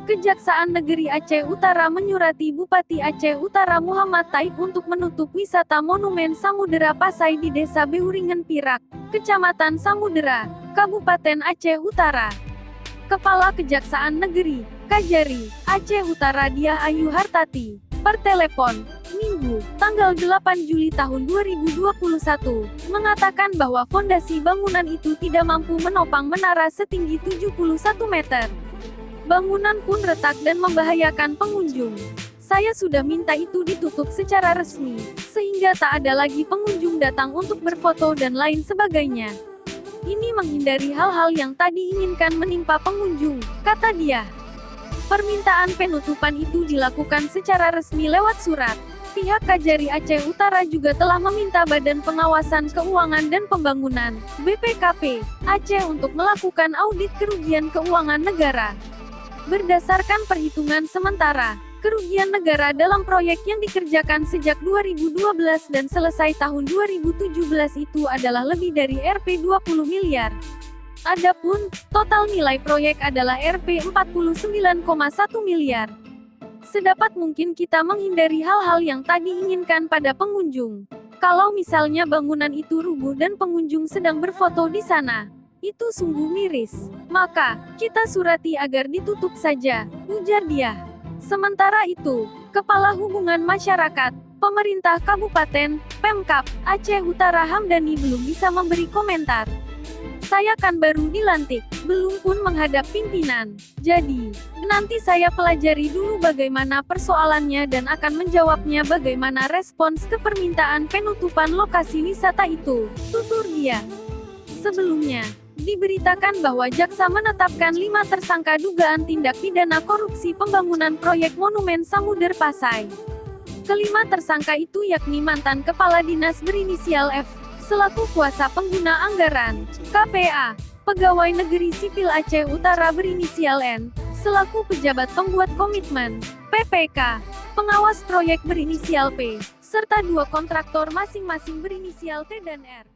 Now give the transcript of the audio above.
Kejaksaan Negeri Aceh Utara menyurati Bupati Aceh Utara Muhammad Taib untuk menutup wisata Monumen Samudera Pasai di Desa Beuringan Pirak, Kecamatan Samudera, Kabupaten Aceh Utara. Kepala Kejaksaan Negeri, Kajari, Aceh Utara Diah Ayu Hartati, per telepon, Minggu, tanggal 8 Juli tahun 2021, mengatakan bahwa fondasi bangunan itu tidak mampu menopang menara setinggi 71 meter. Bangunan pun retak dan membahayakan pengunjung. Saya sudah minta itu ditutup secara resmi, sehingga tak ada lagi pengunjung datang untuk berfoto dan lain sebagainya. Ini menghindari hal-hal yang tak diinginkan menimpa pengunjung, kata dia. Permintaan penutupan itu dilakukan secara resmi lewat surat. Pihak Kajari Aceh Utara juga telah meminta Badan Pengawasan Keuangan dan Pembangunan, BPKP, Aceh untuk melakukan audit kerugian keuangan negara. Berdasarkan perhitungan sementara, kerugian negara dalam proyek yang dikerjakan sejak 2012 dan selesai tahun 2017 itu adalah lebih dari Rp 20 miliar. Adapun, total nilai proyek adalah Rp 49,1 miliar. Sedapat mungkin kita menghindari hal-hal yang tak diinginkan pada pengunjung. Kalau misalnya bangunan itu rubuh dan pengunjung sedang berfoto di sana, itu sungguh miris. Maka, kita surati agar ditutup saja, ujar dia. Sementara itu, Kepala Hubungan Masyarakat, Pemerintah Kabupaten, Pemkab, Aceh Utara Hamdani belum bisa memberi komentar. Saya kan baru dilantik, belum pun menghadap pimpinan. Jadi, nanti saya pelajari dulu bagaimana persoalannya dan akan menjawabnya bagaimana respons ke permintaan penutupan lokasi wisata itu, tutur dia. Sebelumnya, diberitakan bahwa jaksa menetapkan 5 tersangka dugaan tindak pidana korupsi pembangunan proyek Monumen Samudera Pasai. Kelima tersangka itu yakni mantan Kepala Dinas berinisial F, selaku kuasa pengguna anggaran, KPA, Pegawai Negeri Sipil Aceh Utara berinisial N, selaku pejabat pembuat komitmen, PPK, pengawas proyek berinisial P, serta 2 kontraktor masing-masing berinisial T dan R.